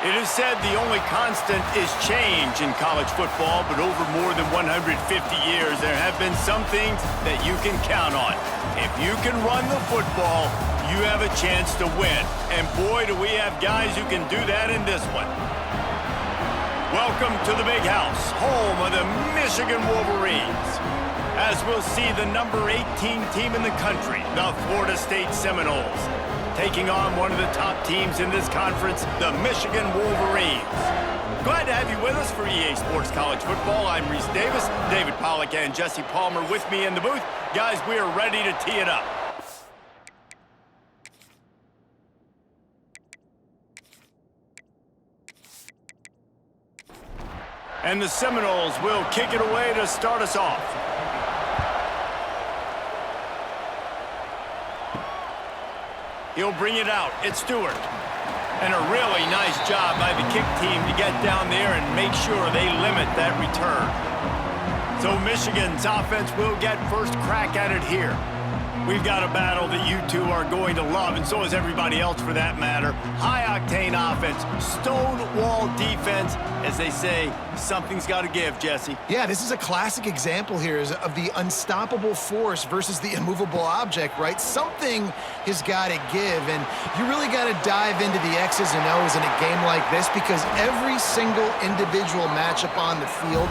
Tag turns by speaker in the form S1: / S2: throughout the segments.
S1: It is said the only constant is change in college football, but over more than 150 years, there have been some things that you can count on. If you can run the football, you have a chance to win. And boy, do we have guys who can do that in this one. Welcome to the Big House, home of the Michigan Wolverines. As we'll see the number 18 team in the country, the Florida State Seminoles, taking on one of the top teams in this conference, the Michigan Wolverines. Glad to have you with us for EA Sports College Football. I'm Reese Davis, David Pollack and Jesse Palmer with me in the booth. Guys, we are ready to tee it up. And the Seminoles will kick it away to start us off. He'll bring it out. It's Stewart. And a really nice job by the kick team to get down there and make sure they limit that return. So Michigan's offense will get first crack at it here. We've got a battle that you two are going to love, and so is everybody else for that matter. High-octane offense, stone-wall defense. As they say, something's got to give, Jesse.
S2: Yeah, this is a classic example here of the unstoppable force versus the immovable object, right? Something has got to give, and you really got to dive into the X's and O's in a game like this because every single individual matchup on the field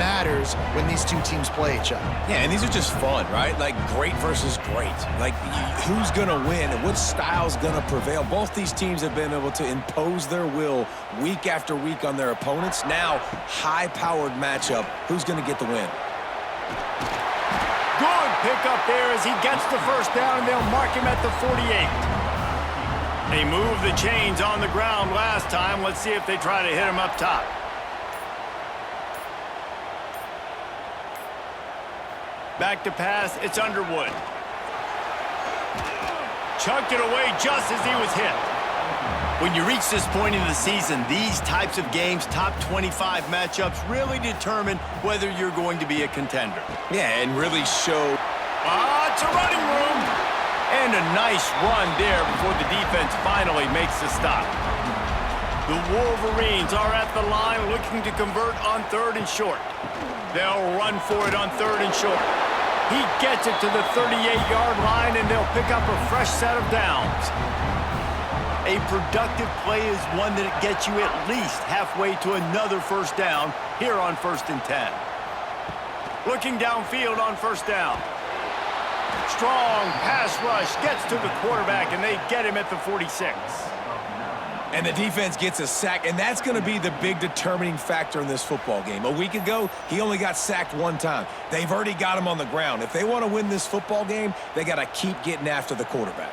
S2: matters when these two teams play each other.
S3: Yeah, and these are just fun, right? Like great versus great. Like who's going to win and what style's going to prevail. Both these teams have been able to impose their will week after week on their opponents. Now, high-powered matchup. Who's going to get the win?
S1: Good pick up there as he gets the first down, and they'll mark him at the 48. They moved the chains on the ground last time. Let's see if they try to hit him up top. Back to pass, it's Underwood. Chucked it away just as he was hit. When you reach this point in the season, these types of games, top 25 matchups, really determine whether you're going to be a contender.
S3: Yeah, and really show.
S1: It's a running room. And a nice run there before the defense finally makes the stop. The Wolverines are at the line looking to convert on 3rd and short. They'll run for it on 3rd and short. He gets it to the 38-yard line, and they'll pick up a fresh set of downs. A productive play is one that gets you at least halfway to another first down here on 1st and 10. Looking downfield on 1st down. Strong pass rush gets to the quarterback, and they get him at the 46.
S3: And the defense gets a sack, and that's going to be the big determining factor in this football game. A week ago, he only got sacked one time. They've already got him on the ground. If they want to win this football game, they got to keep getting after the quarterback.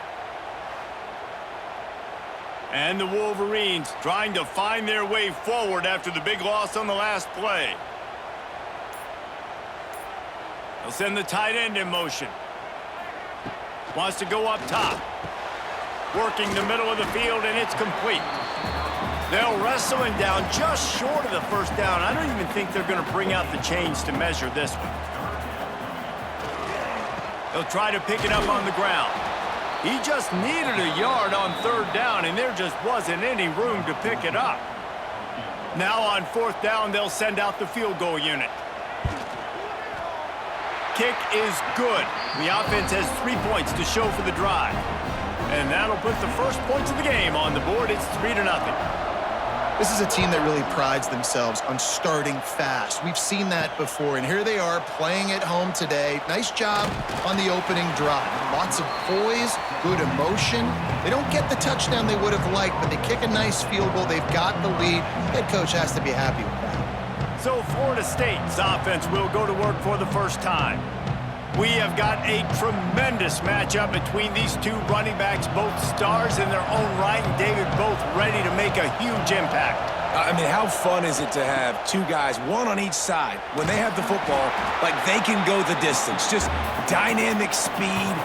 S1: And the Wolverines trying to find their way forward after the big loss on the last play. They'll send the tight end in motion. Wants to go up top. Working the middle of the field, and it's complete. They'll wrestle him down just short of the first down. I don't even think they're going to bring out the chains to measure this one. They'll try to pick it up on the ground. He just needed a yard on 3rd down, and there just wasn't any room to pick it up. Now on 4th down, they'll send out the field goal unit. Kick is good. The offense has 3 points to show for the drive. And that'll put the first points of the game on the board. It's 3-0.
S2: This is a team that really prides themselves on starting fast. We've seen that before, and here they are playing at home today. Nice job on the opening drive. Lots of poise, good emotion. They don't get the touchdown they would have liked, but they kick a nice field goal. They've got the lead. Head coach has to be happy with that.
S1: So Florida State's offense will go to work for the first time. We have got a tremendous matchup between these two running backs, both stars in their own right, and David both ready to make a huge impact.
S3: I mean, how fun is it to have two guys, one on each side, when they have the football, like they can go the distance. Just dynamic speed,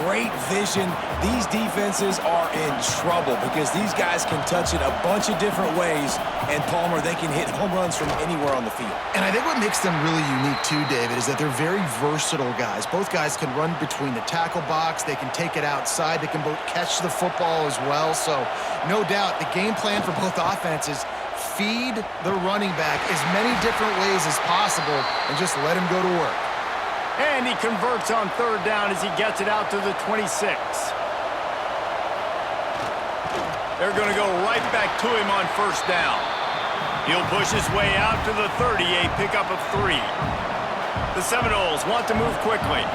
S3: great vision. These defenses are in trouble because these guys can touch it a bunch of different ways, and Palmer, they can hit home runs from anywhere on the field.
S2: And I think what makes them really unique too, David, is that they're very versatile guys. Both guys can run between the tackle box. They can take it outside. They can both catch the football as well. So no doubt the game plan for both offenses, feed the running back as many different ways as possible and just let him go to work.
S1: And he converts on third down as he gets it out to the 26. They're going to go right back to him on first down. He'll push his way out to the 30, a pickup of 3. The Seminoles want to move quickly.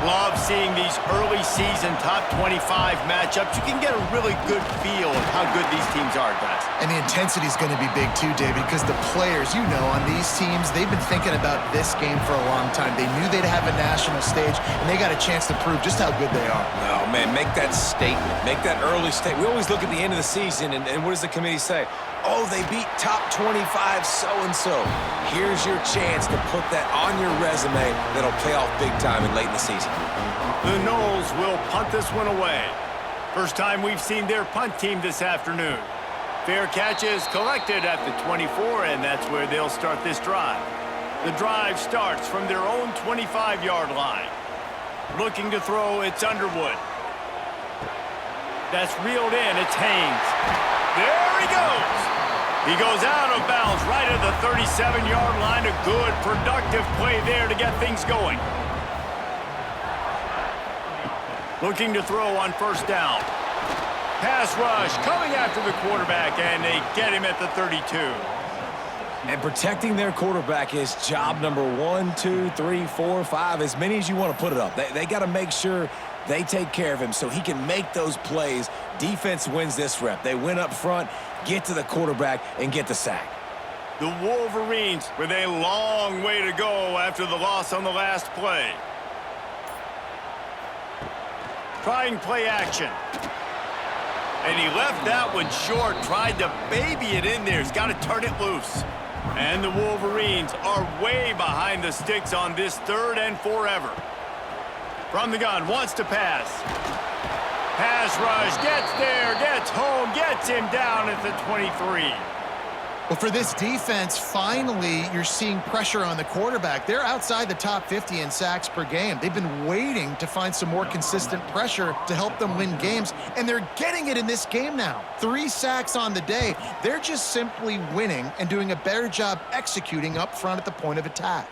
S1: Love seeing these early season top 25 matchups. You can get a really good feel of how good these teams are, guys.
S2: And the intensity is going to be big too, David, because the players, you know, on these teams, they've been thinking about this game for a long time. They knew they'd have a national stage, and they got a chance to prove just how good they are.
S3: Oh, man, make that statement. Make that early statement. We always look at the end of the season, and what does the committee say? Oh, they beat top 25 so-and-so. Here's your chance to put that on your resume that'll pay off big time and late in the season.
S1: The Noles will punt this one away. First time we've seen their punt team this afternoon. Fair catch is collected at the 24, and that's where they'll start this drive. The drive starts from their own 25-yard line. Looking to throw, it's Underwood. That's reeled in, it's Haynes. There he goes! He goes out of bounds right at the 37-yard line. A good, productive play there to get things going. Looking to throw on first down. Pass rush coming after the quarterback, and they get him at the 32.
S3: And protecting their quarterback is job number 1, 2, 3, 4, 5, as many as you want to put it up. They got to make sure they take care of him so he can make those plays. Defense wins this rep. They win up front, get to the quarterback, and get the sack.
S1: The Wolverines with a long way to go after the loss on the last play. Trying play action. And he left that one short, tried to baby it in there. He's got to turn it loose. And the Wolverines are way behind the sticks on this 3rd and forever. From the gun, wants to pass. Pass rush, gets there, gets home, gets him down at the 23.
S2: Well, for this defense, finally, you're seeing pressure on the quarterback. They're outside the top 50 in sacks per game. They've been waiting to find some more consistent pressure to help them win games, and they're getting it in this game now. 3 sacks on the day. They're just simply winning and doing a better job executing up front at the point of attack.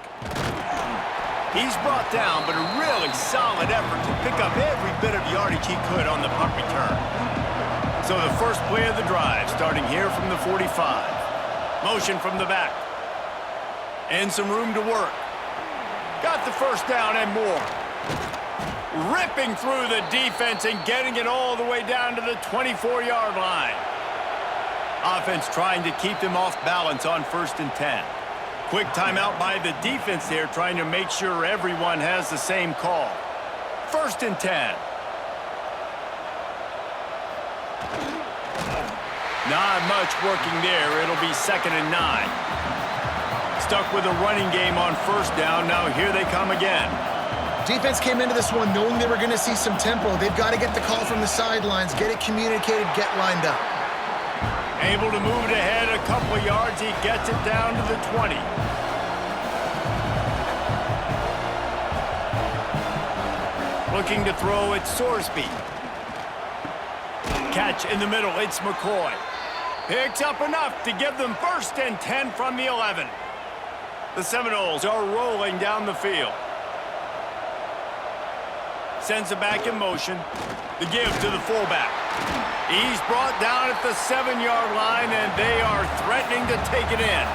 S1: He's brought down, but a really solid effort to pick up every bit of yardage he could on the punt return. So the first play of the drive, starting here from the 45. Motion from the back. And some room to work. Got the first down and more. Ripping through the defense and getting it all the way down to the 24-yard line. Offense trying to keep them off balance on 1st and 10. Quick timeout by the defense there, trying to make sure everyone has the same call. 1st and 10. Not much working there. It'll be 2nd and 9. Stuck with a running game on first down. Now here they come again.
S2: Defense came into this one knowing they were going to see some tempo. They've got to get the call from the sidelines, get it communicated, get lined up.
S1: Able to move it ahead a couple of yards. He gets it down to the 20. Looking to throw, it's Sorsby. Catch in the middle, it's McCoy. Picks up enough to give them 1st and 10 from the 11. The Seminoles are rolling down the field. Sends it back in motion. The give to the fullback. He's brought down at the 7-yard line, and they are threatening to take it in.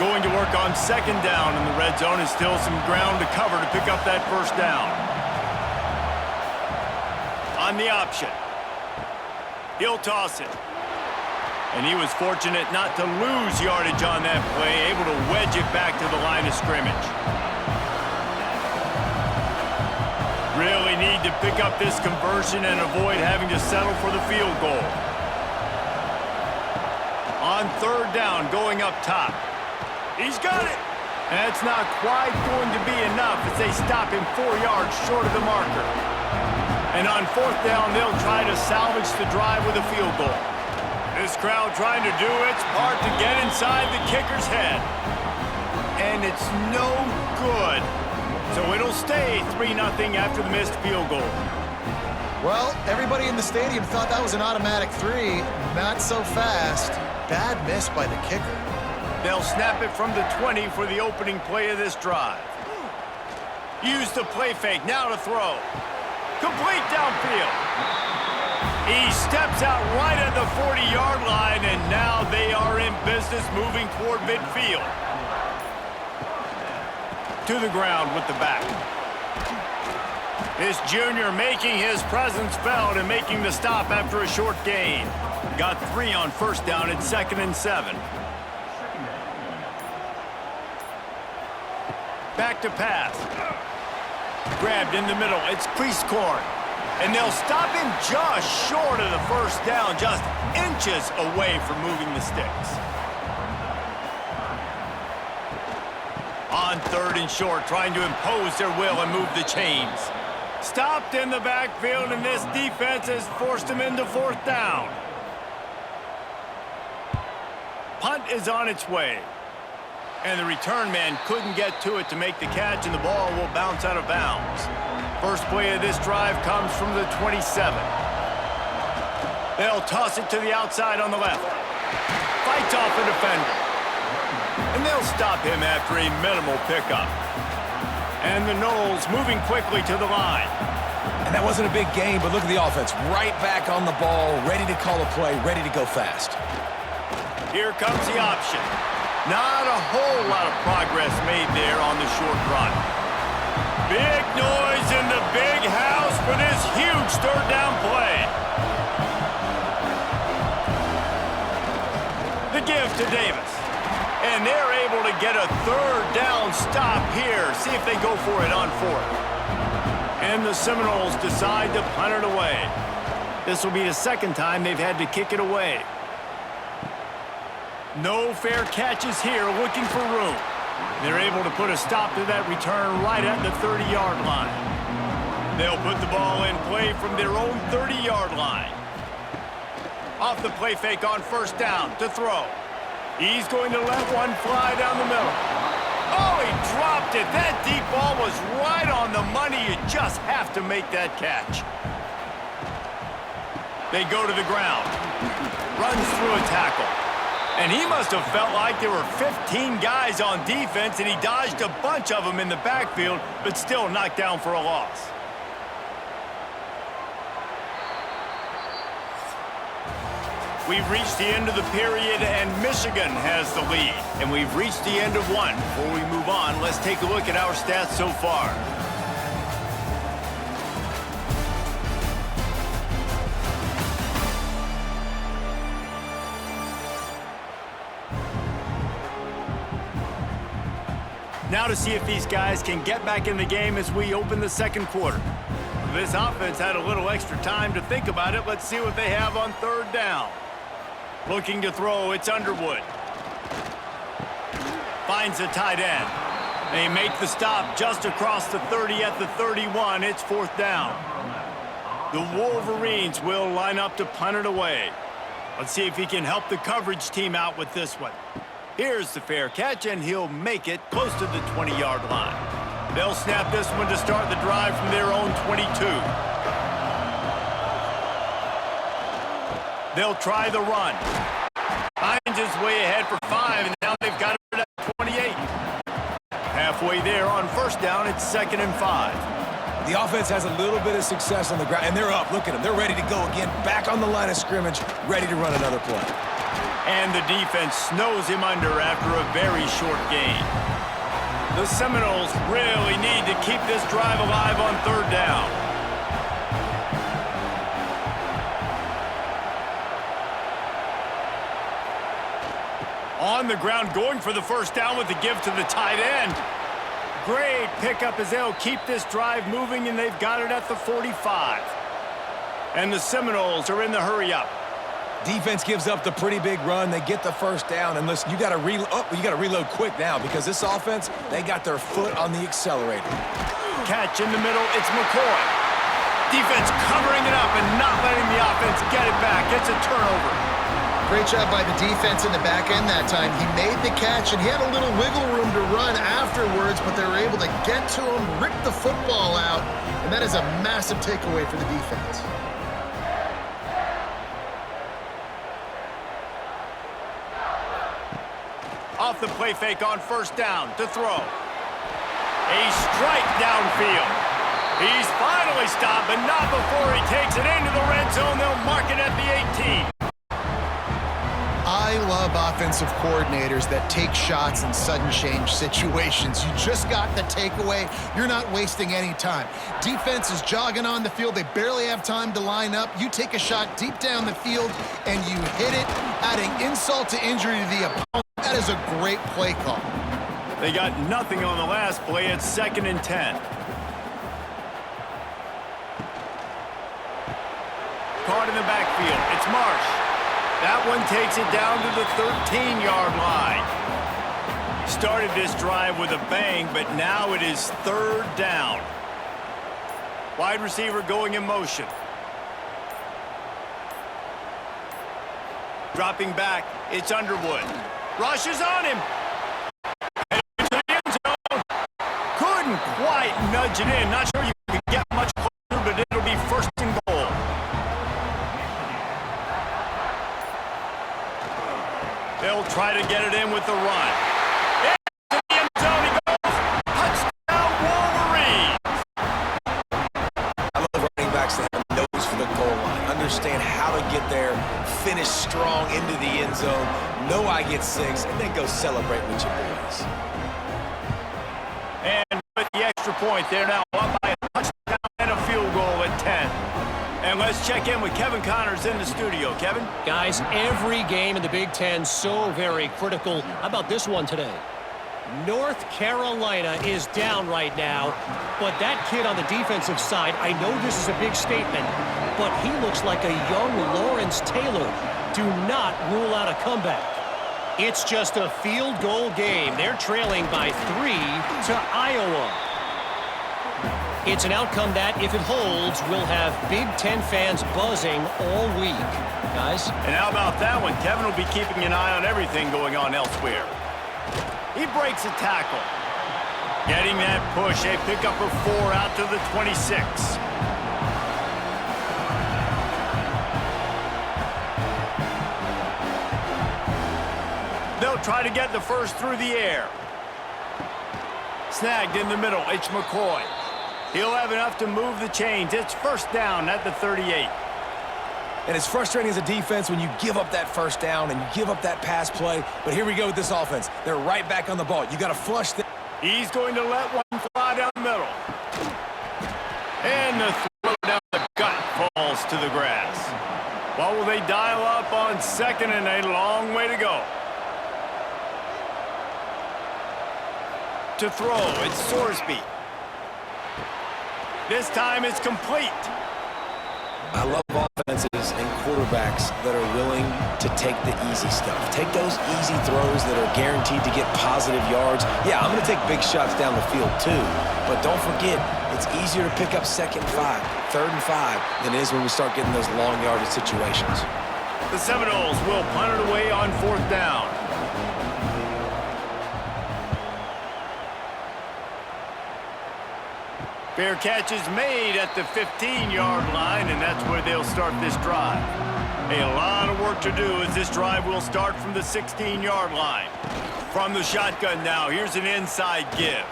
S1: Going to work on 2nd down in the red zone. Is still some ground to cover to pick up that first down. On the option. He'll toss it. And he was fortunate not to lose yardage on that play, able to wedge it back to the line of scrimmage. Really need to pick up this conversion and avoid having to settle for the field goal. On third down, going up top. He's got it. That's not quite going to be enough as they stop him 4 yards short of the marker. And on fourth down, they'll try to salvage the drive with a field goal. This crowd trying to do its part to get inside the kicker's head. And it's no good. So it'll stay 3-0 after the missed field goal.
S2: Well, everybody in the stadium thought that was an automatic 3. Not so fast. Bad miss by the kicker.
S1: They'll snap it from the 20 for the opening play of this drive. Use the play fake, now to throw. Complete downfield. He steps out right at the 40-yard line, and now they are in business moving toward midfield. To the ground with the back. This junior making his presence felt and making the stop after a short gain. Got 3 on first down at 2nd and 7. Back to pass. Grabbed in the middle. It's Priestcorn. And they'll stop him just short of the first down, just inches away from moving the sticks. On third and short, trying to impose their will and move the chains. Stopped in the backfield, and this defense has forced him into fourth down. Punt is on its way. And the return man couldn't get to it to make the catch, and the ball will bounce out of bounds. First play of this drive comes from the 27. They'll toss it to the outside on the left. Fights off a defender. And they'll stop him after a minimal pickup. And the Noles moving quickly to the line.
S3: And that wasn't a big gain, but look at the offense. Right back on the ball, ready to call a play, ready to go fast.
S1: Here comes the option. Not a whole lot of progress made there on the short run. Big noise in the big house for this huge third down play. The give to Davis. And they're able to get a third down stop here. See if they go for it on fourth. And the Seminoles decide to punt it away. This will be the second time they've had to kick it away. No fair catches here, looking for room. They're able to put a stop to that return right at the 30-yard line. They'll put the ball in play from their own 30-yard line. Off the play fake on first down to throw. He's going to let one fly down the middle. Oh, he dropped it. That deep ball was right on the money. You just have to make that catch. They go to the ground. Runs through a tackle. And he must have felt like there were 15 guys on defense, and he dodged a bunch of them in the backfield, but still knocked down for a loss. We've reached the end of the period, and Michigan has the lead. And we've reached the end of one. Before we move on, let's take a look at our stats so far. Now to see if these guys can get back in the game as we open the second quarter. This offense had a little extra time to think about it. Let's see what they have on third down. Looking to throw, it's Underwood. Finds the tight end. They make the stop just across the 30 at the 31. It's fourth down. The Wolverines will line up to punt it away. Let's see if he can help the coverage team out with this one. Here's the fair catch, and he'll make it close to the 20-yard line. They'll snap this one to start the drive from their own 22. They'll try the run. Hines is way ahead for 5, and now they've got it at 28. Halfway there on first down, it's 2nd and 5.
S3: The offense has a little bit of success on the ground, and they're up. Look at them. They're ready to go again, back on the line of scrimmage, ready to run another play.
S1: And the defense snows him under after a very short gain. The Seminoles really need to keep this drive alive on third down. On the ground, going for the first down with the give to the tight end. Great pickup as they'll keep this drive moving, and they've got it at the 45. And the Seminoles are in the hurry up.
S3: Defense gives up the pretty big run. They get the first down. And listen, you got to reload quick now because this offense, they got their foot on the accelerator.
S1: Catch in the middle. It's McCoy. Defense covering it up and not letting the offense get it back. It's a turnover.
S2: Great job by the defense in the back end that time. He made the catch, and he had a little wiggle room to run afterwards, but they were able to get to him, rip the football out, and that is a massive takeaway for the defense.
S1: Off the play fake on first down to throw. A strike downfield. He's finally stopped, but not before he takes it into the red zone. They'll mark it at the 18.
S2: I love offensive coordinators that take shots in sudden change situations. You just got the takeaway. You're not wasting any time. Defense is jogging on the field. They barely have time to line up. You take a shot deep down the field, and you hit it, adding insult to injury to the opponent. That is a great play call.
S1: They got nothing on the last play. It's 2nd and 10. Caught in the backfield. It's Marsh. That one takes it down to the 13-yard line. Started this drive with a bang, but now it is 3rd down. Wide receiver going in motion. Dropping back, it's Underwood. Rushes on him. And into the end zone. Couldn't quite nudge it in. Not sure you can get much closer, but it'll be 1st and goal. They'll try to get it in with the run. Into the end zone he goes. Touchdown, Wolverines.
S3: I love running backs that have a nose for the goal line. Understand how to get there, finish strong into the end zone, know I get 6, and then go celebrate with your boys.
S1: And with the extra point, they're now up by a touchdown and a field goal at 10. And let's check in with Kevin Connors in the studio. Kevin?
S4: Guys, every game in the Big Ten so very critical. How about this one today? North Carolina is down right now, but that kid on the defensive side, I know this is a big statement, but he looks like a young Lawrence Taylor. Do not rule out a comeback. It's just a field goal game. They're trailing by 3 to Iowa. It's an outcome that, if it holds, will have Big Ten fans buzzing all week. Guys?
S1: And how about that one? Kevin will be keeping an eye on everything going on elsewhere. He breaks a tackle. Getting that push. A pickup of 4 out to the 26. They'll try to get the first through the air. Snagged in the middle. It's McCoy. He'll have enough to move the chains. It's 1st down at the 38.
S3: And it's frustrating as a defense when you give up that first down and you give up that pass play. But here we go with this offense. They're right back on the ball. You got to flush them.
S1: He's going to let one fly down the middle. And the throw down the gut falls to the grass. Well, will they dial up on 2nd and a long way to go? To throw, it's Sorsby. This time it's complete.
S3: I love offenses and quarterbacks that are willing to take the easy stuff. Take those easy throws that are guaranteed to get positive yards. Yeah, I'm going to take big shots down the field too. But don't forget, it's easier to pick up 2nd and 5, 3rd and 5 than it is when we start getting those long yardage situations.
S1: The Seminoles will punt it away on 4th down. Fair catch is made at the 15-yard line, and that's where they'll start this drive. A lot of work to do as this drive will start from the 16-yard line. From the shotgun now, here's an inside give.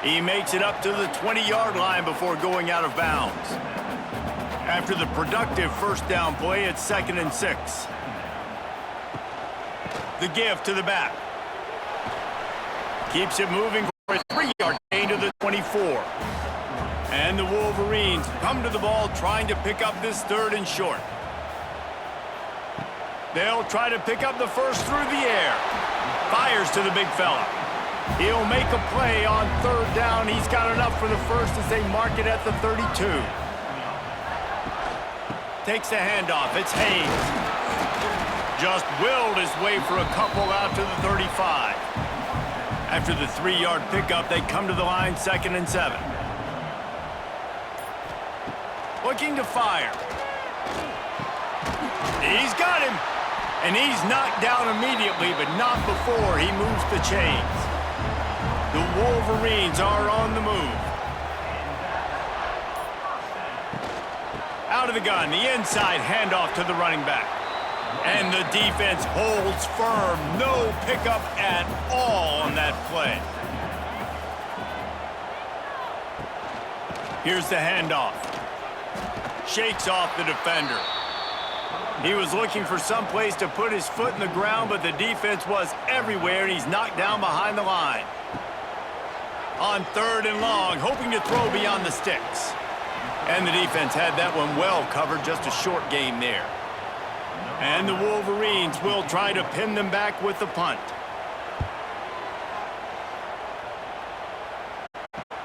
S1: He makes it up to the 20-yard line before going out of bounds. After the productive 1st down play, it's 2nd and 6. The give to the back. Keeps it moving for a 3-yard gain to the 24. And the Wolverines come to the ball trying to pick up this 3rd and short. They'll try to pick up the first through the air. Fires to the big fella. He'll make a play on 3rd down. He's got enough for the first as they mark it at the 32. Takes the handoff. It's Hayes. just willed his way for a couple out to the 35. After the 3-yard pickup, they come to the line 2nd and 7. Looking to fire. He's got him. And he's knocked down immediately, but not before he moves the chains. The Wolverines are on the move. Out of the gun, the inside handoff to the running back. And the defense holds firm. No pickup at all on that play. Here's the handoff. Shakes off the defender. He was looking for some place to put his foot in the ground, but the defense was everywhere, and he's knocked down behind the line. On 3rd and long, hoping to throw beyond the sticks. And the defense had that one well covered, just a short gain there. And the Wolverines will try to pin them back with the punt.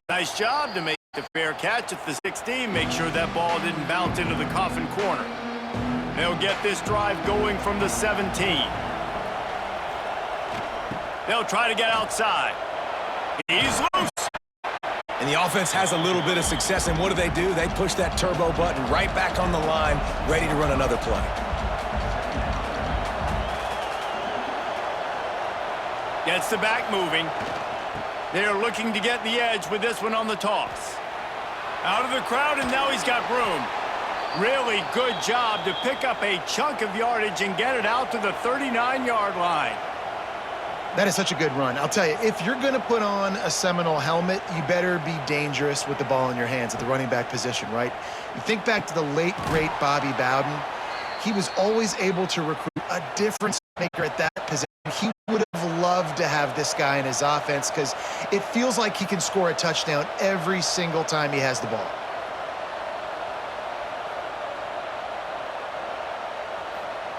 S1: Nice job to make the fair catch at the 16. Make sure that ball didn't bounce into the coffin corner. They'll get this drive going from the 17. They'll try to get outside. He's loose.
S3: And the offense has a little bit of success, and what do? They push that turbo button right back on the line, ready to run another play.
S1: Gets the back moving. They're looking to get the edge with this one on the toss. Out of the crowd, and now he's got room. Really good job to pick up a chunk of yardage and get it out to the 39-yard line.
S2: That is such a good run. I'll tell you, if you're going to put on a Seminole helmet, you better be dangerous with the ball in your hands at the running back position, right? You think back to the late, great Bobby Bowden. He was always able to recruit a difference maker at that position. He would have loved to have this guy in his offense because it feels like he can score a touchdown every single time he has the ball.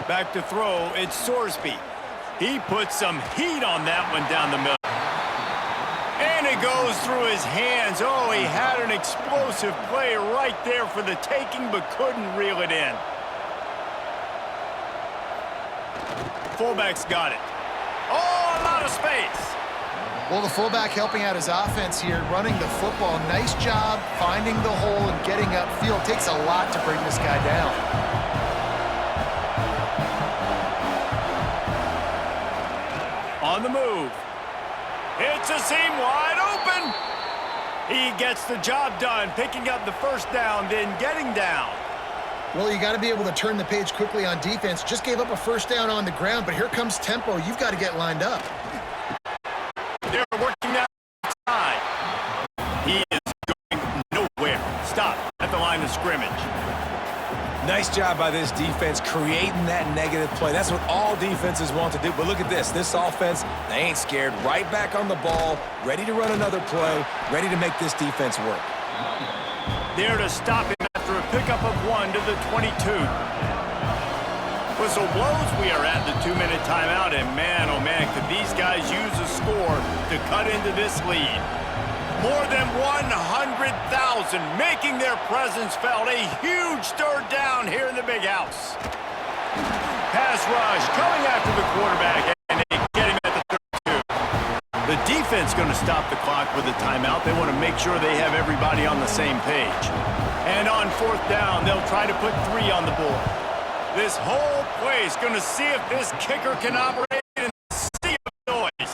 S1: Back to throw, it's Sorsby. He puts some heat on that one down the middle. And it goes through his hands. Oh, he had an explosive play right there for the taking, but couldn't reel it in. Fullback's got it. Oh, a lot of space.
S2: Well, the fullback helping out his offense here, running the football. Nice job finding the hole and getting upfield. Takes a lot to bring this guy down.
S1: On the move. It's a seam wide open. He gets the job done, picking up the first down, then getting down.
S2: Well, you got to be able to turn the page quickly on defense. Just gave up a first down on the ground, but here comes tempo. You've got to get lined up.
S1: They're working that side. He is going nowhere. Stop at the line of scrimmage.
S3: Nice job by this defense creating that negative play. That's what all defenses want to do. But look at this. This offense, they ain't scared. Right back on the ball, ready to run another play, ready to make this defense work.
S1: There to stop him after a pickup of 1 to the 22. Whistle blows. We are at the 2-minute timeout. And man, oh man, could these guys use a score to cut into this lead. More than 100,000 making their presence felt. A huge third down here in the big house. Pass rush coming after the quarterback, and they get him at the 32. The defense going to stop the clock with a timeout. They want to make sure they have everybody on the same page. And on 4th down, they'll try to put 3 on the board. This whole place going to see if this kicker can operate in the sea of noise.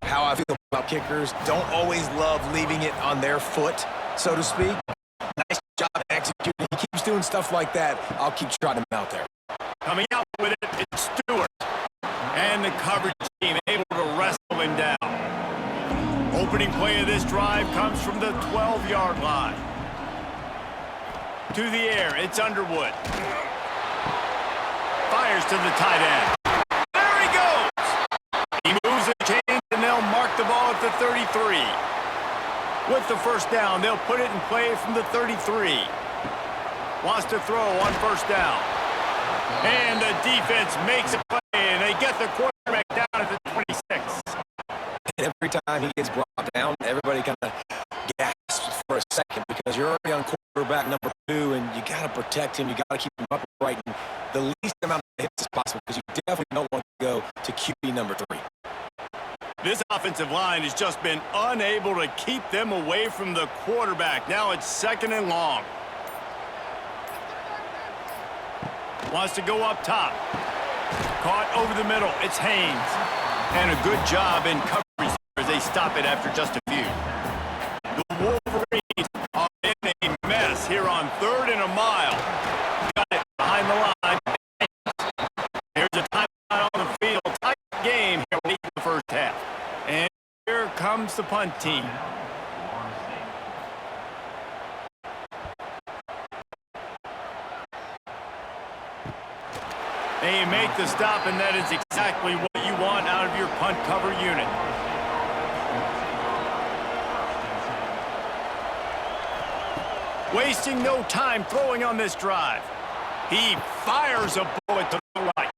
S3: How I feel about kickers, don't always love leaving it on their foot, so to speak. Nice job executing. He keeps doing stuff like that. I'll keep trotting him out there.
S1: Coming out with it, it's Stewart. And the coverage team able to wrestle him down. Opening play of this drive comes from the 12-yard line. To the air, it's Underwood. Fires to the tight end. There he goes! He moves the chains, and they'll mark the ball at the 33. With the first down, they'll put it in play from the 33. Wants to throw on 1st down. And the defense makes a play, and they get the quarterback down at the 26.
S3: And every time he gets brought down, everybody kind of gasps for a second because you're already on quarterback number 2, and you got to protect protect him. You got to keep him upright and the least amount of hits as possible because you definitely don't want to go to QB number 3.
S1: This offensive line has just been unable to keep them away from the quarterback. Now it's 2nd and long. Wants to go up top. Caught over the middle. It's Haynes. And a good job in coverage as they stop it after just a few. The Wolverines are in a mess here on 3rd and a mile. Got it behind the line. Here's a timeout on the field. Tight game here late in the first half. And here comes the punt team. They make the stop, and that is exactly what you want out of your punt cover unit. Wasting no time throwing on this drive. He fires a bullet to the right.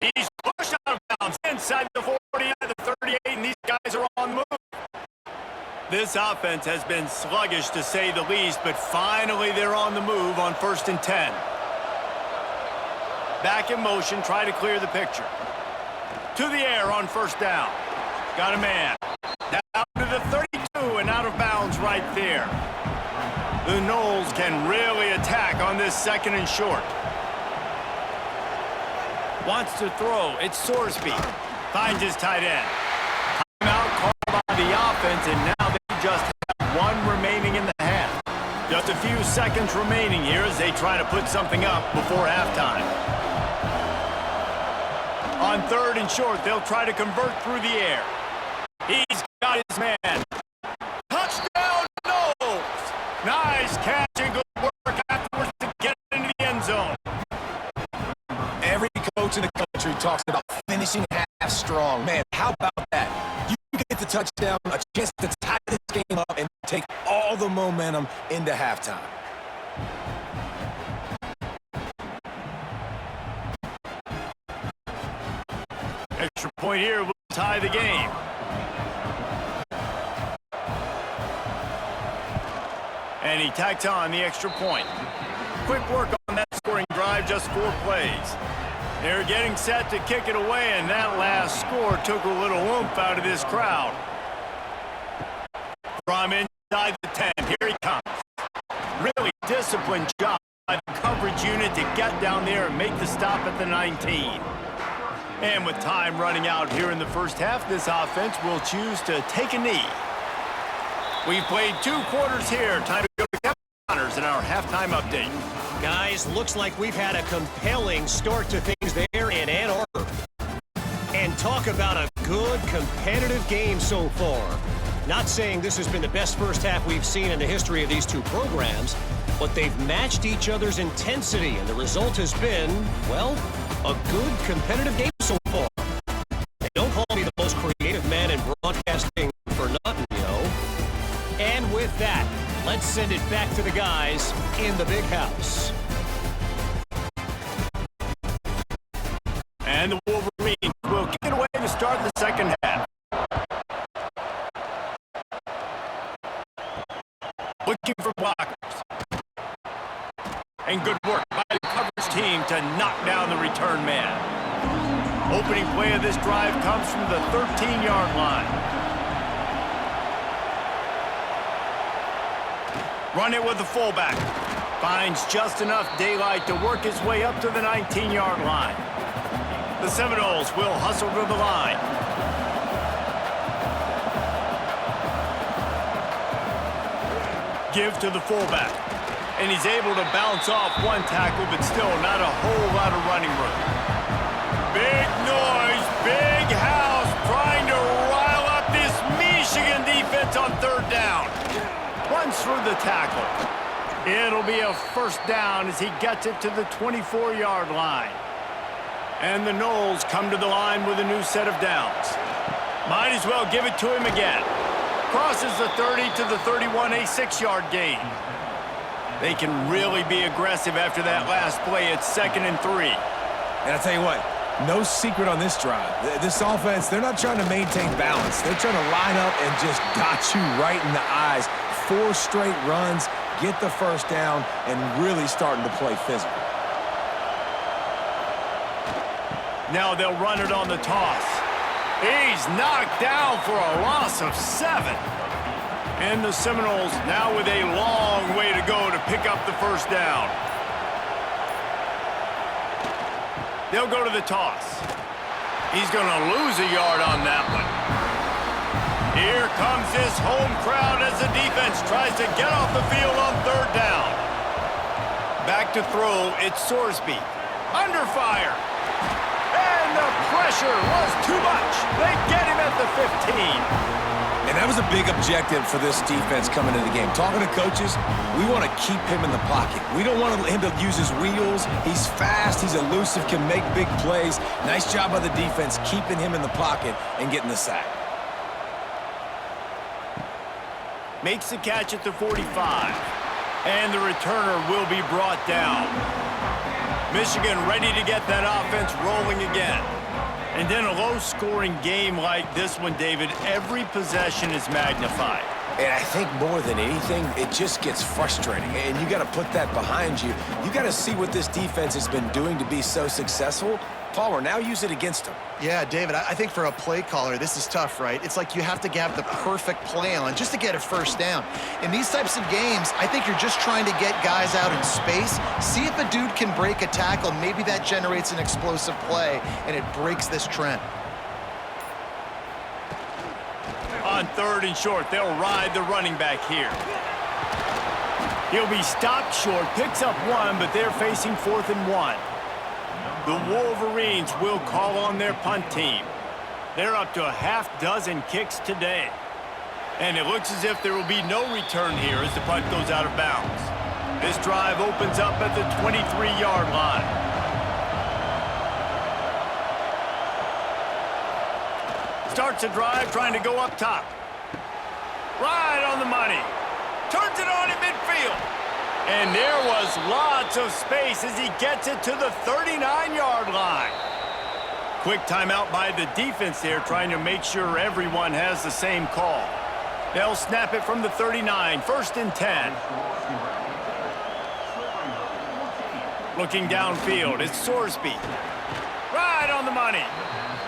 S1: He's pushed out of bounds inside the 40, the 38, and these guys are on the move. This offense has been sluggish to say the least, but finally they're on the move on 1st and 10. Back in motion, try to clear the picture. To the air on 1st down. Got a man. Down to the 32 and out of bounds right there. The Noles can really attack on this 2nd and short. Wants to throw. It's Sorsby. Finds his tight end. Timeout called by the offense, and now they just have 1 remaining in the half. Just a few seconds remaining here as they try to put something up before halftime. On 3rd and short, they'll try to convert through the air. He's got his man. Touchdown, Noles! Nice catch and good work afterwards to get into the end zone.
S3: Every coach in the country talks about finishing half strong. Man, how about that? You get the touchdown, a chance to tie this game up and take all the momentum into halftime.
S1: Extra point here will tie the game. And he tacks on the extra point. Quick work on that scoring drive, just 4 plays. They're getting set to kick it away, and that last score took a little oomph out of this crowd. From inside the 10, here he comes. Really disciplined job by the coverage unit to get down there and make the stop at the 19. And with time running out here in the first half, this offense will choose to take a knee. We've played 2 quarters here. Time to go to Kevin Connors in our halftime update.
S4: Guys, looks like we've had a compelling start to things there in Ann Arbor. And talk about a good competitive game so far. Not saying this has been the best first half we've seen in the history of these 2 programs, but they've matched each other's intensity, and the result has been, well, a good competitive game so far. They don't call me the most creative man in broadcasting for nothing, you know. And with that, let's send it back to the guys in the big house.
S1: And the Wolverines will kick it away to start the second half. Looking for blockers. And good work by the coverage team to knock down the return man. Opening play of this drive comes from the 13-yard line. Run it with the fullback. Finds just enough daylight to work his way up to the 19-yard line. The Seminoles will hustle to the line. Give to the fullback. And he's able to bounce off 1 tackle, but still not a whole lot of running room. Big noise, big house, trying to rile up this Michigan defense on 3rd down. Runs through the tackle. It'll be a 1st down as he gets it to the 24-yard line. And the Noles come to the line with a new set of downs. Might as well give it to him again. Crosses the 30 to the 31, a 6-yard gain. They can really be aggressive after that last play. It's 2nd and 3.
S3: And I'll tell you what, no secret on this drive. This offense, they're not trying to maintain balance. They're trying to line up and just dot you right in the eyes. 4 straight runs, get the first down, and really starting to play physical.
S1: Now they'll run it on the toss. He's knocked down for a loss of 7. And the Seminoles now with a long way to go to pick up the first down. They'll go to the toss. He's going to lose a yard on that one. Here comes this home crowd as the defense tries to get off the field on 3rd down. Back to throw, it's Sorsby. Under fire. And the pressure was too much. They get him at the 15.
S3: And that was a big objective for this defense coming into the game. Talking to coaches, we want to keep him in the pocket. We don't want him to use his wheels. He's fast, he's elusive, can make big plays. Nice job by the defense keeping him in the pocket and getting the sack.
S1: Makes the catch at the 45. And the returner will be brought down. Michigan ready to get that offense rolling again. And in a low-scoring game like this one, David, every possession is magnified.
S3: And I think more than anything, it just gets frustrating. And you got to put that behind you. You got to see what this defense has been doing to be so successful. Palmer, now use it against them.
S2: Yeah, David, I think for a play caller, this is tough, right? It's like you have to have the perfect play on just to get a first down. In these types of games, I think you're just trying to get guys out in space, see if a dude can break a tackle. Maybe that generates an explosive play, and it breaks this trend.
S1: On 3rd and short, they'll ride the running back here. He'll be stopped short, picks up 1, but they're facing 4th and 1. The Wolverines will call on their punt team. They're up to a half-dozen kicks today. And it looks as if there will be no return here as the punt goes out of bounds. This drive opens up at the 23-yard line. Starts a drive trying to go up top. Right on the money. Turns it on in midfield. And there was lots of space as he gets it to the 39-yard line. Quick timeout by the defense there, trying to make sure everyone has the same call. They'll snap it from the 39, 1st and 10. Looking downfield, it's Sorsby. Right on the money.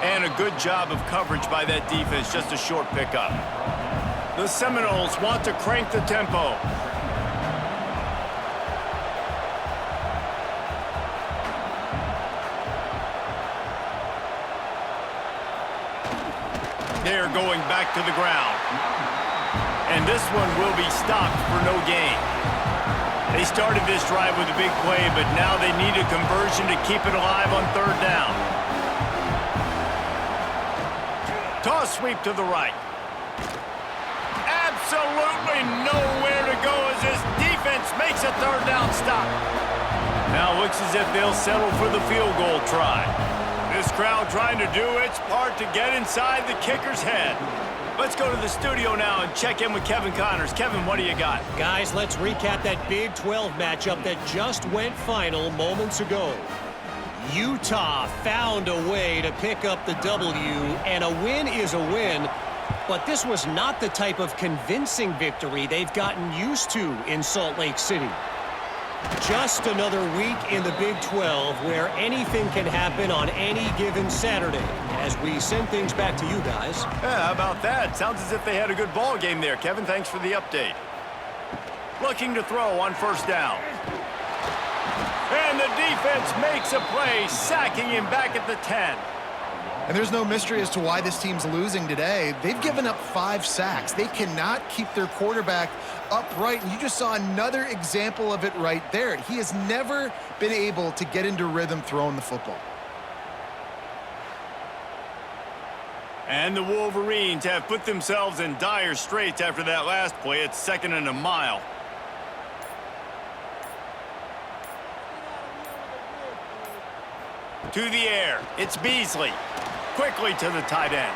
S1: And a good job of coverage by that defense, just a short pickup. The Seminoles want to crank the tempo. They're going back to the ground. And this one will be stopped for no gain. They started this drive with a big play, but now they need a conversion to keep it alive on 3rd down. Toss sweep to the right. Absolutely nowhere to go as this defense makes a 3rd down stop. Now looks as if they'll settle for the field goal try. This crowd trying to do its part to get inside the kicker's head. Let's go to the studio now and check in with Kevin Connors. Kevin, what do you got?
S4: Guys, let's recap that Big 12 matchup that just went final moments ago. Utah found a way to pick up the W, and a win is a win. But this was not the type of convincing victory they've gotten used to in Salt Lake City. Just another week in the Big 12 where anything can happen on any given Saturday. As we send things back to you guys.
S1: Yeah, how about that? Sounds as if they had a good ball game there. Kevin, thanks for the update. Looking to throw on 1st down. And the defense makes a play, sacking him back at the 10.
S2: And there's no mystery as to why this team's losing today. They've given up 5 sacks. They cannot keep their quarterback upright. And you just saw another example of it right there. He has never been able to get into rhythm throwing the football.
S1: And the Wolverines have put themselves in dire straits after that last play. It's 2nd and a mile. To the air, it's Beasley. Quickly to the tight end.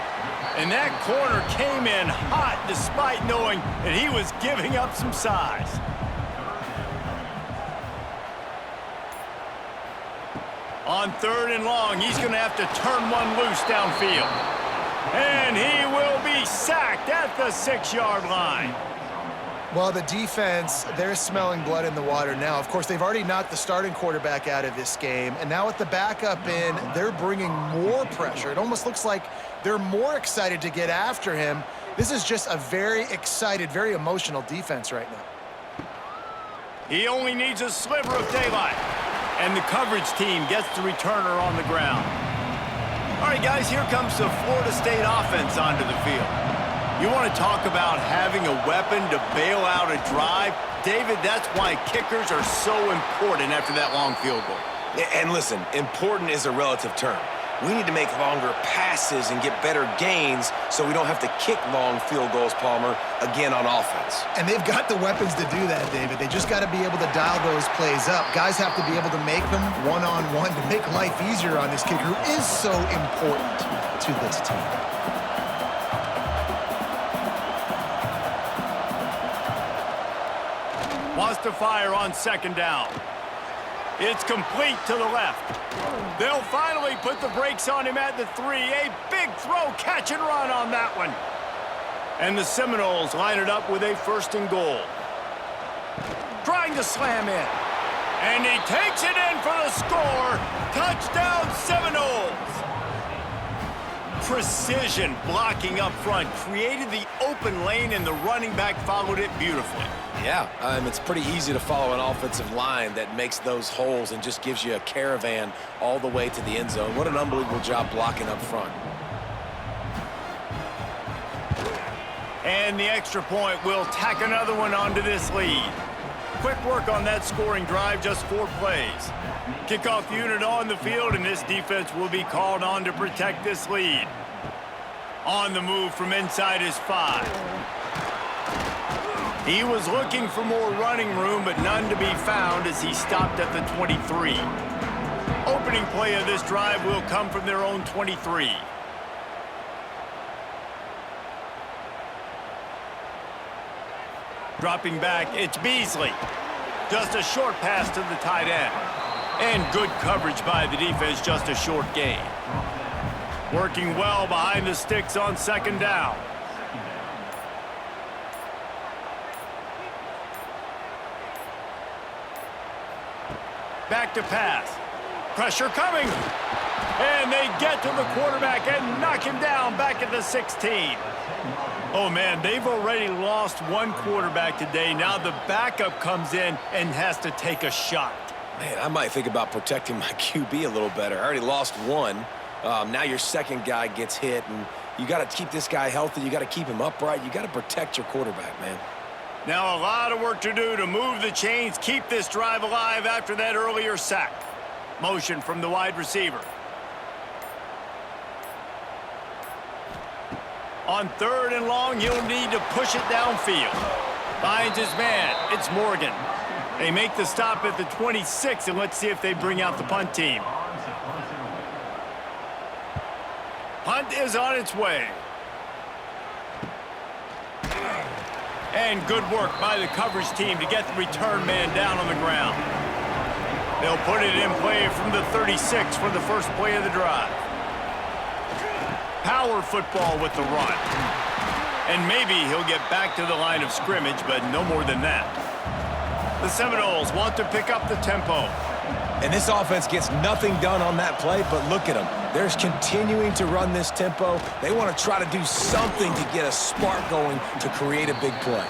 S1: And that corner came in hot despite knowing that he was giving up some size. On 3rd and long, he's going to have to turn one loose downfield. And he will be sacked at the 6-yard line.
S2: Well, the defense, they're smelling blood in the water now. Of course, they've already knocked the starting quarterback out of this game, and now with the backup in, they're bringing more pressure. It almost looks like they're more excited to get after him. This is just a very excited, very emotional defense right now.
S1: He only needs a sliver of daylight, and the coverage team gets the returner on the ground. All right, guys, here comes the Florida State offense onto the field. You want to talk about having a weapon to bail out a drive? David, that's why kickers are so important after that long field goal.
S3: And listen, important is a relative term. We need to make longer passes and get better gains so we don't have to kick long field goals, Palmer, again on offense.
S2: And they've got the weapons to do that, David. They just got to be able to dial those plays up. Guys have to be able to make them one-on-one to make life easier on this kicker who is so important to this team.
S1: Wants to fire on second down. It's complete to the left. They'll finally put the brakes on him at the 3. A big throw, catch and run on that one. And the Seminoles line it up with a 1st and goal. Trying to slam in. And he takes it in for the score. Touchdown, Seminoles. Precision blocking up front created the open lane, and the running back followed it beautifully.
S3: Yeah, it's pretty easy to follow an offensive line that makes those holes and just gives you a caravan all the way to the end zone. What an unbelievable job blocking up front.
S1: And the extra point will tack another one onto this lead. Quick work on that scoring drive, just 4 plays. Kickoff unit on the field, and this defense will be called on to protect this lead. On the move from inside his 5. He was looking for more running room, but none to be found as he stopped at the 23. Opening play of this drive will come from their own 23. Dropping back, it's Beasley. Just a short pass to the tight end. And good coverage by the defense, just a short gain. Working well behind the sticks on second down. Back to pass. Pressure coming. And they get to the quarterback and knock him down back at the 16. Oh, man, they've already lost one quarterback today. Now the backup comes in and has to take a shot.
S3: Man, I might think about protecting my QB a little better. I already lost one. Now your second guy gets hit, and you got to keep this guy healthy. You got to keep him upright. You got to protect your quarterback, man.
S1: Now a lot of work to do to move the chains, keep this drive alive after that earlier sack. Motion from the wide receiver. On 3rd and long, he'll need to push it downfield. Finds his man. It's Morgan. They make the stop at the 26, and let's see if they bring out the punt team. Punt is on its way. And good work by the coverage team to get the return man down on the ground. They'll put it in play from the 36 for the first play of the drive. Power football with the run. And maybe he'll get back to the line of scrimmage, but no more than that. The Seminoles want to pick up the tempo.
S3: And this offense gets nothing done on that play, but look at them. They're continuing to run this tempo. They want to try to do something to get a spark going to create a big play.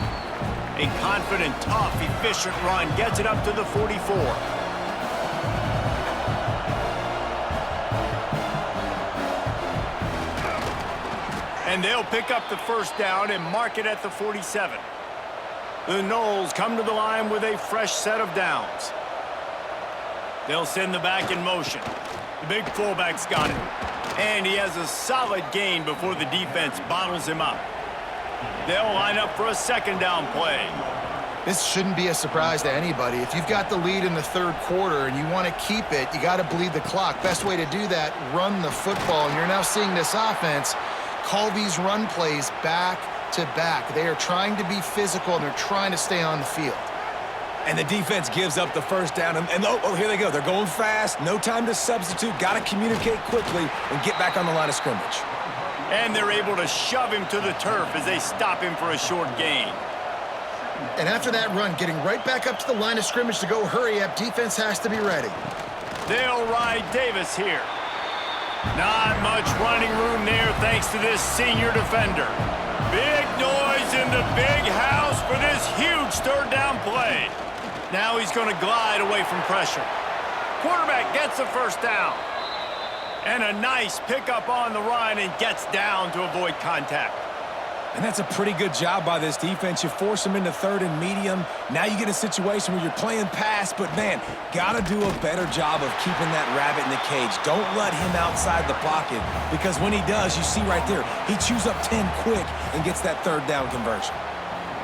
S1: A confident, tough, efficient run gets it up to the 44. And they'll pick up the first down and mark it at the 47. The Noles come to the line with a fresh set of downs. They'll send the back in motion. The big fullback's got it. And he has a solid gain before the defense bottles him up. They'll line up for a second down play.
S2: This shouldn't be a surprise to anybody. If you've got the lead in the 3rd quarter and you want to keep it, you got to bleed the clock. Best way to do that, run the football. And you're now seeing this offense call these run plays back to back. They are trying to be physical, and they're trying to stay on the field.
S3: And the defense gives up the first down. And oh, here they go. They're going fast. No time to substitute. Got to communicate quickly and get back on the line of scrimmage.
S1: And they're able to shove him to the turf as they stop him for a short gain.
S2: And after that run, getting right back up to the line of scrimmage to go hurry up, defense has to be ready.
S1: They'll ride Davis here. Not much running room there thanks to this senior defender. Big noise in the big house for this huge third down play. Now he's going to glide away from pressure. Quarterback gets the first down. And a nice pickup on the run and gets down to avoid contact.
S3: And that's a pretty good job by this defense. You force them into third and medium. Now you get a situation where you're playing pass, but, man, got to do a better job of keeping that rabbit in the cage. Don't let him outside the pocket, because when he does, you see right there, he chews up 10 quick and gets that third down conversion.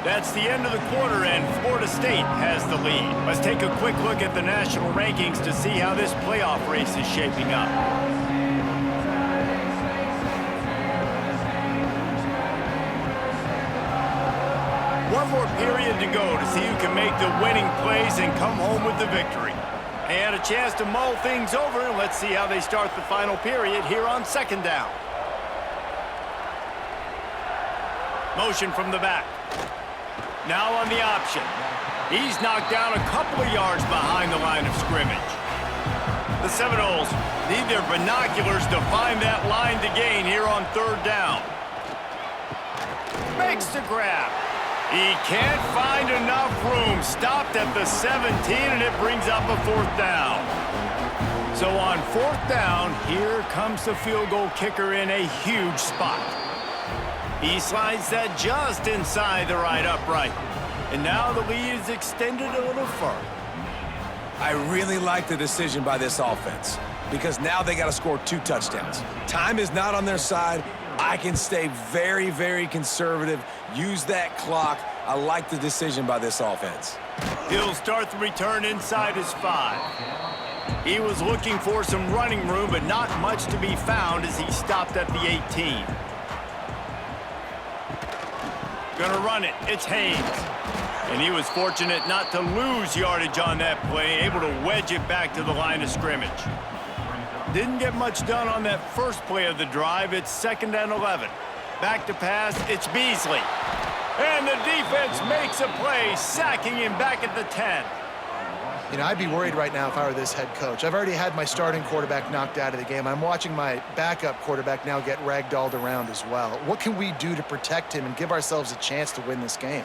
S1: That's the end of the quarter, and Florida State has the lead. Let's take a quick look at the national rankings to see how this playoff race is shaping up. One more period to go to see who can make the winning plays and come home with the victory. And a chance to mull things over. Let's see how they start the final period here on second down. Motion from the back. Now on the option. He's knocked down a couple of yards behind the line of scrimmage. The Seminoles need their binoculars to find that line to gain here on third down. Makes the grab. He can't find enough room. Stopped at the 17, and it brings up a fourth down. So on fourth down, here comes the field goal kicker in a huge spot. He slides that just inside the right upright. And now the lead is extended a little further.
S3: I really like the decision by this offense, because now they got to score 2 touchdowns. Time is not on their side. I can stay very, very conservative. Use that clock. I like the decision by this offense.
S1: He'll start the return inside his 5. He was looking for some running room, but not much to be found as he stopped at the 18. Gonna run it. It's Haynes. And he was fortunate not to lose yardage on that play, able to wedge it back to the line of scrimmage. Didn't get much done on that first play of the drive. It's 2nd and 11. Back to pass. It's Beasley. And the defense makes a play, sacking him back at the 10.
S2: You know, I'd be worried right now if I were this head coach. I've already had my starting quarterback knocked out of the game. I'm watching my backup quarterback now get ragdolled around as well. What can we do to protect him and give ourselves a chance to win this game?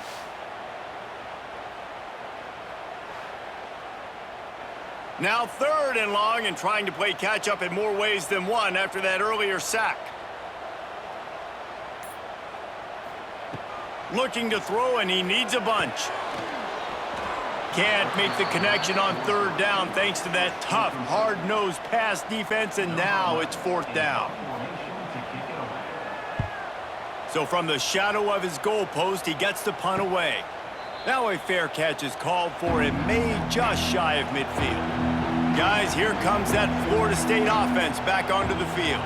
S1: Now 3rd and long, and trying to play catch-up in more ways than one after that earlier sack. Looking to throw, and he needs a bunch. Can't make the connection on 3rd down thanks to that tough, hard-nosed pass defense, and now it's 4th down. So from the shadow of his goalpost, he gets the punt away. Now a fair catch is called for and made just shy of midfield. Guys, here comes that Florida State offense back onto the field.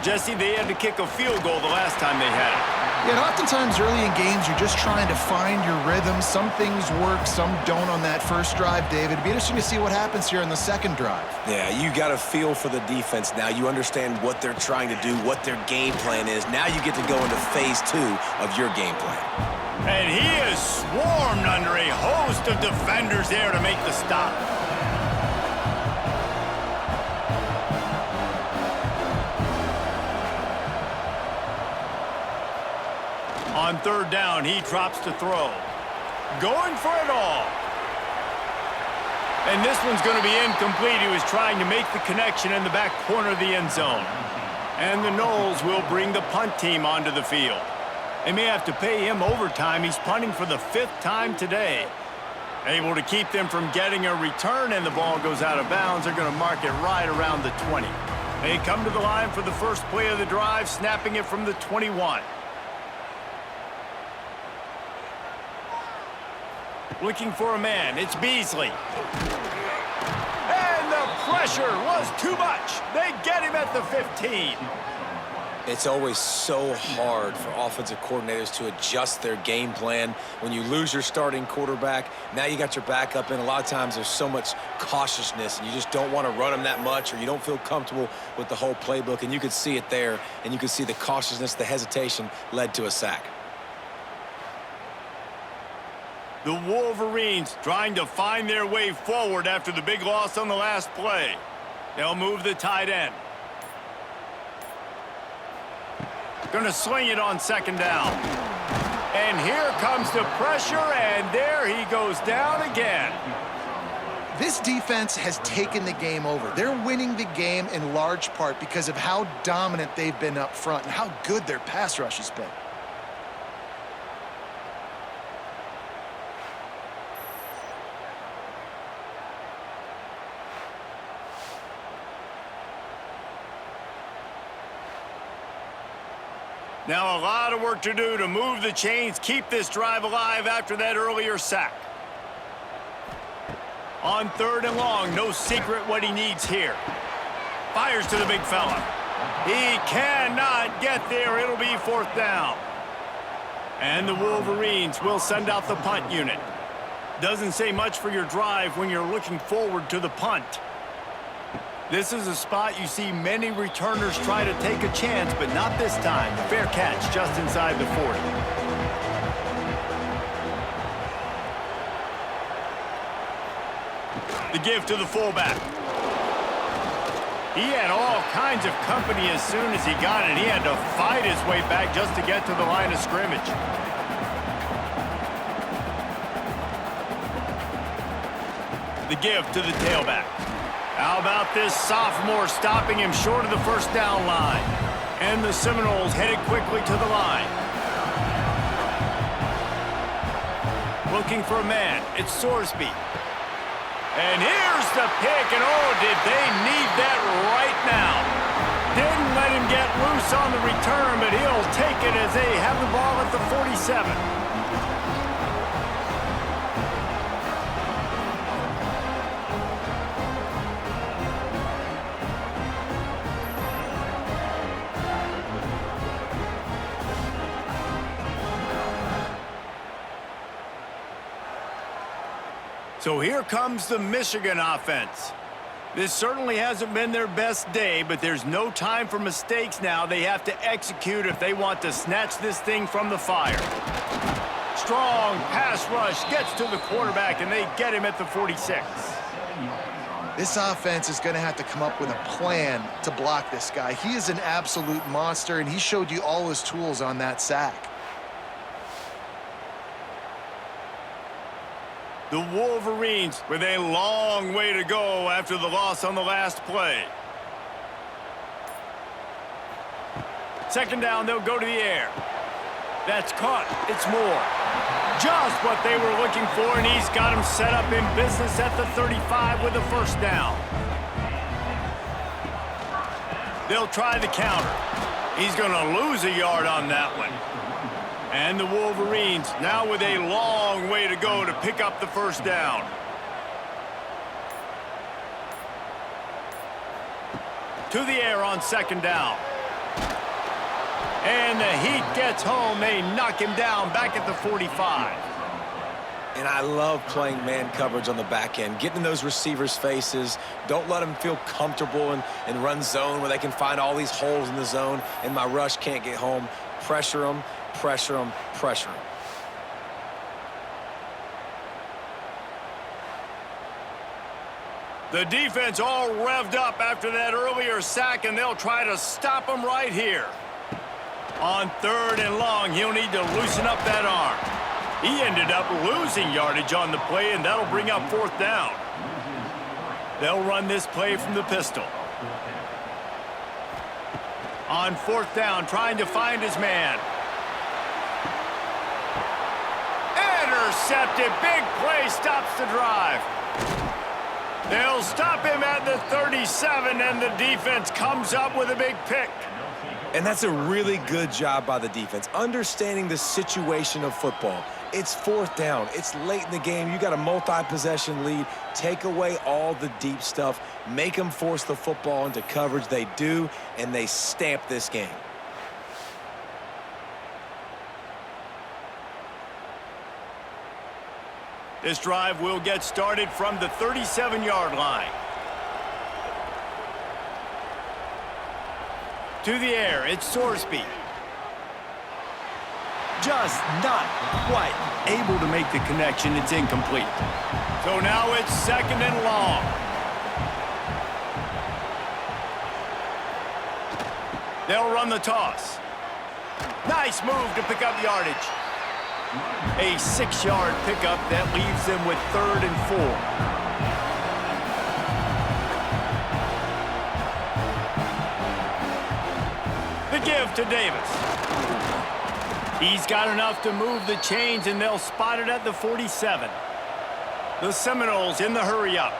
S1: Jesse, they had to kick a field goal the last time they had it.
S2: Yeah, and oftentimes early in games, you're just trying to find your rhythm. Some things work, some don't on that first drive, David. It'd be interesting to see what happens here in the second drive. Yeah,
S3: you got a feel for the defense now. You understand what they're trying to do, what their game plan is. Now you get to go into phase 2 of your game plan.
S1: And he is swarmed under a host of defenders there to make the stop. On 3rd down, he drops to throw. Going for it all. And this one's going to be incomplete. He was trying to make the connection in the back corner of the end zone. And the Noles will bring the punt team onto the field. They may have to pay him overtime. He's punting for the 5th time today. Able to keep them from getting a return, and the ball goes out of bounds. They're going to mark it right around the 20. They come to the line for the first play of the drive, snapping it from the 21. Looking for a man. It's Beasley. And the pressure was too much. They get him at the 15.
S3: It's always so hard for offensive coordinators to adjust their game plan. When you lose your starting quarterback, now you got your backup in. A lot of times there's so much cautiousness, and you just don't want to run them that much, or you don't feel comfortable with the whole playbook, and you could see it there, and you could see the cautiousness, the hesitation led to a sack.
S1: The Wolverines trying to find their way forward after the big loss on the last play. They'll move the tight end. Gonna sling it on second down. And here comes the pressure, and there he goes down again.
S2: This defense has taken the game over. They're winning the game in large part because of how dominant they've been up front and how good their pass rush has been.
S1: Now a lot of work to do to move the chains, keep this drive alive after that earlier sack. On third and long, no secret what he needs here. Fires to the big fella. He cannot get there. It'll be fourth down. And the Wolverines will send out the punt unit. Doesn't say much for your drive when you're looking forward to the punt. This is a spot you see many returners try to take a chance, but not this time. Fair catch just inside the 40. The give to the fullback. He had all kinds of company as soon as he got it. He had to fight his way back just to get to the line of scrimmage. The give to the tailback. How about this sophomore stopping him short of the first down line? And the Seminoles headed quickly to the line. Looking for a man. It's Sorsby. And here's the pick, and oh, did they need that right now. Didn't let him get loose on the return, but he'll take it as they have the ball at the 47. So here comes the Michigan offense. This certainly hasn't been their best day, but there's no time for mistakes now. They have to execute if they want to snatch this thing from the fire. Strong pass rush gets to the quarterback, and they get him at the 46.
S2: This offense is going to have to come up with a plan to block this guy. He is an absolute monster, and he showed you all his tools on that sack.
S1: The Wolverines with a long way to go after the loss on the last play. Second down, they'll go to the air. That's caught. It's Moore. Just what they were looking for, and he's got him set up in business at the 35 with a first down. They'll try the counter. He's going to lose a yard on that one. And the Wolverines now with a long way to go to pick up the first down. To the air on second down. And the heat gets home. They knock him down back at the 45.
S3: And I love playing man coverage on the back end, getting in those receivers' faces. Don't let them feel comfortable and run zone where they can find all these holes in the zone and my rush can't get home. Pressure them. Pressure them, pressure them.
S1: The defense all revved up after that earlier sack, and they'll try to stop him right here. On third and long, he'll need to loosen up that arm. He ended up losing yardage on the play, and that'll bring up fourth down. They'll run this play from the pistol. On fourth down, trying to find his man. Intercepted. Big play stops the drive. They'll stop him at the 37, and the defense comes up with a big pick.
S3: And that's a really good job by the defense, understanding the situation of football. It's fourth down. It's late in the game. You got a multi-possession lead. Take away all the deep stuff. Make them force the football into coverage. They do, and they stamp this game.
S1: This drive will get started from the 37-yard line. To the air, it's Sorsby. Just not quite able to make the connection. It's incomplete. So now it's 2nd and long. They'll run the toss. Nice move to pick up yardage. A 6-yard pickup that leaves them with 3rd and 4. The give to Davis. He's got enough to move the chains, and they'll spot it at the 47. The Seminoles in the hurry-up.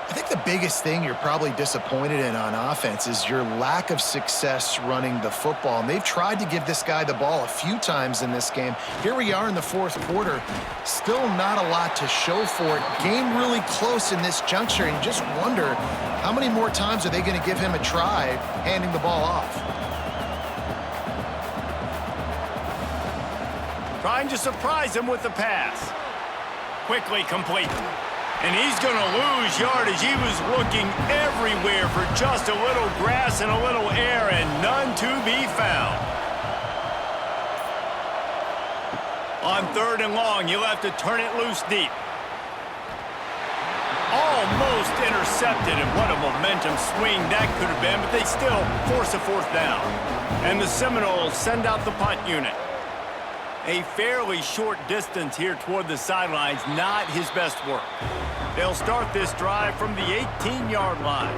S2: I think the biggest thing you're probably disappointed in on offense is your lack of success running the football. And they've tried to give this guy the ball a few times in this game. Here we are in the 4th quarter. Still not a lot to show for it. Game really close in this juncture, and you just wonder how many more times are they going to give him a try handing the ball off.
S1: Trying to surprise him with the pass. Quickly complete. And he's going to lose yardage. He was looking everywhere for just a little grass and a little air, and none to be found. On 3rd and long, you'll have to turn it loose deep. Almost intercepted, and what a momentum swing that could have been, but they still force a 4th down. And the Seminoles send out the punt unit. A fairly short distance here toward the sidelines, not his best work. They'll start this drive from the 18-yard line.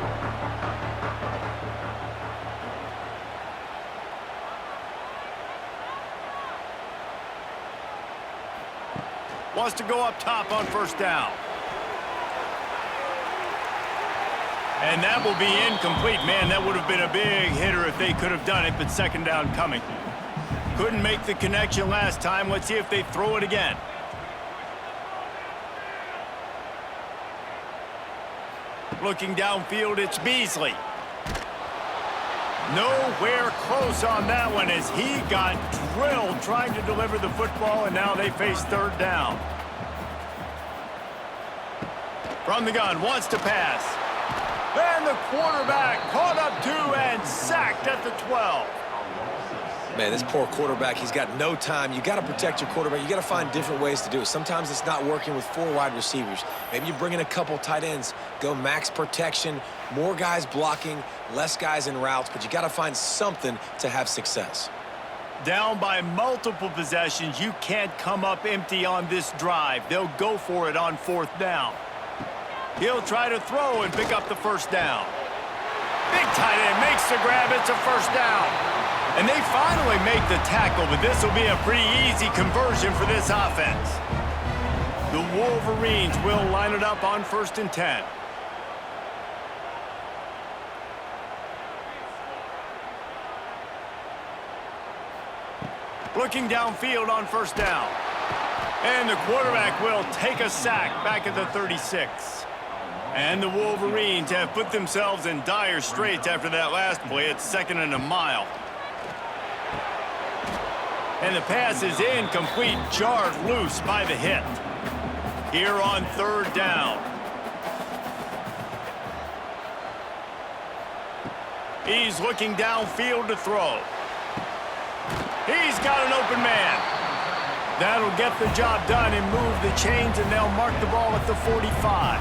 S1: Wants to go up top on 1st down. And that will be incomplete. Man, that would have been a big hitter if they could have done it, but 2nd down coming. Couldn't make the connection last time. Let's see if they throw it again. Looking downfield, it's Beasley. Nowhere close on that one as he got drilled trying to deliver the football, and now they face 3rd down. From the gun, wants to pass. And the quarterback caught up 2 and sacked at the 12.
S3: Man, this poor quarterback, he's got no time. You got to protect your quarterback. You got to find different ways to do it. Sometimes it's not working with 4 wide receivers. Maybe you bring in a couple tight ends, go max protection, more guys blocking, less guys in routes, but you got to find something to have success.
S1: Down by multiple possessions, you can't come up empty on this drive. They'll go for it on 4th down. He'll try to throw and pick up the 1st down. Big tight end makes the grab. It's a 1st down. And they finally make the tackle, but this will be a pretty easy conversion for this offense. The Wolverines will line it up on 1st and 10. Looking downfield on 1st down. And the quarterback will take a sack back at the 36. And the Wolverines have put themselves in dire straits after that last play. It's 2nd and a mile. And the pass is incomplete, jarred loose by the hit. Here on 3rd down. He's looking downfield to throw. He's got an open man. That'll get the job done and move the chains, and they'll mark the ball at the 45.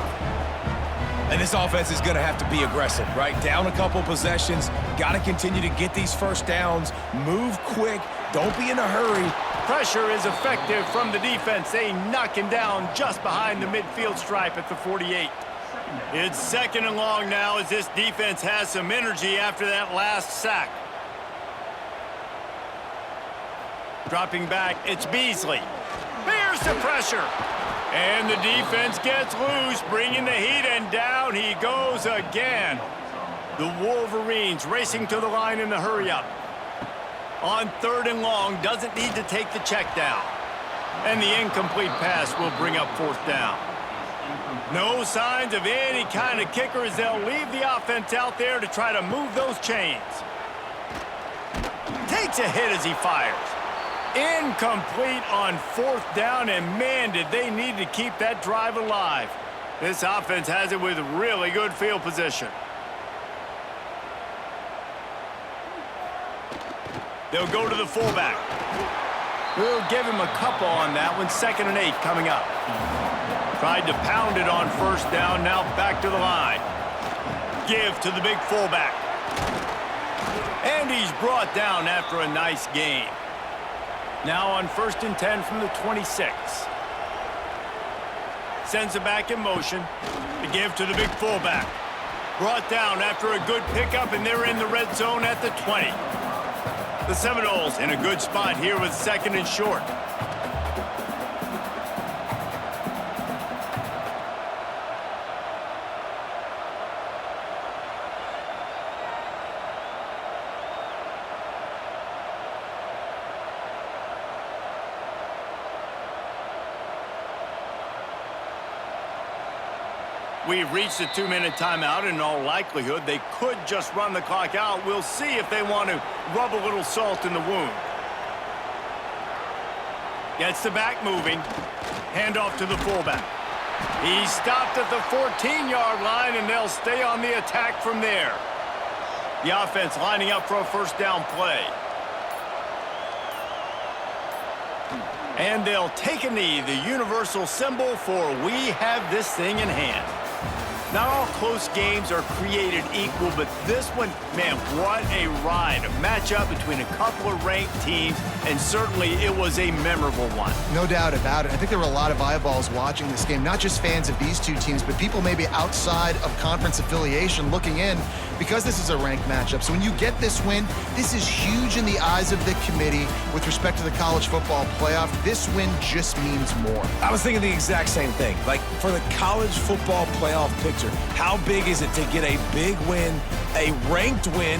S3: And this offense is going to have to be aggressive, right? Down a couple possessions, got to continue to get these 1st downs, move quick, don't be in a hurry.
S1: Pressure is effective from the defense. They knock him down just behind the midfield stripe at the 48. It's 2nd and long now as this defense has some energy after that last sack. Dropping back, it's Beasley. Here's the pressure. And the defense gets loose, bringing the heat, and down he goes again. The Wolverines racing to the line in the hurry-up. On 3rd and long, doesn't need to take the check down. And the incomplete pass will bring up 4th down. No signs of any kind of kicker as they'll leave the offense out there to try to move those chains. Takes a hit as he fires. Incomplete on 4th down, and man, did they need to keep that drive alive. This offense has it with really good field position. They'll go to the fullback. We'll give him a couple on that one. 2nd and 8 coming up. Tried to pound it on 1st down. Now back to the line. Give to the big fullback. And he's brought down after a nice gain. Now on 1st and 10 from the 26. Sends it back in motion. The give to the big fullback. Brought down after a good pickup, and they're in the red zone at the 20. The Seminoles in a good spot here with 2nd and short. We've reached a 2-minute timeout. In all likelihood, they could just run the clock out. We'll see if they want to rub a little salt in the wound. Gets the back moving. Handoff to the fullback. He's stopped at the 14-yard line, and they'll stay on the attack from there. The offense lining up for a 1st down play. And they'll take a knee, the universal symbol for we have this thing in hand. Not all close games are created equal, but this one, man, what a ride. A matchup between a couple of ranked teams, and certainly it was a memorable one.
S2: No doubt about it. I think there were a lot of eyeballs watching this game, not just fans of these two teams, but people maybe outside of conference affiliation looking in because this is a ranked matchup. So when you get this win, this is huge in the eyes of the committee with respect to the college football playoff. This win just means more.
S3: I was thinking the exact same thing. Like, for the college football playoff picture, how big is it to get a big win, a ranked win,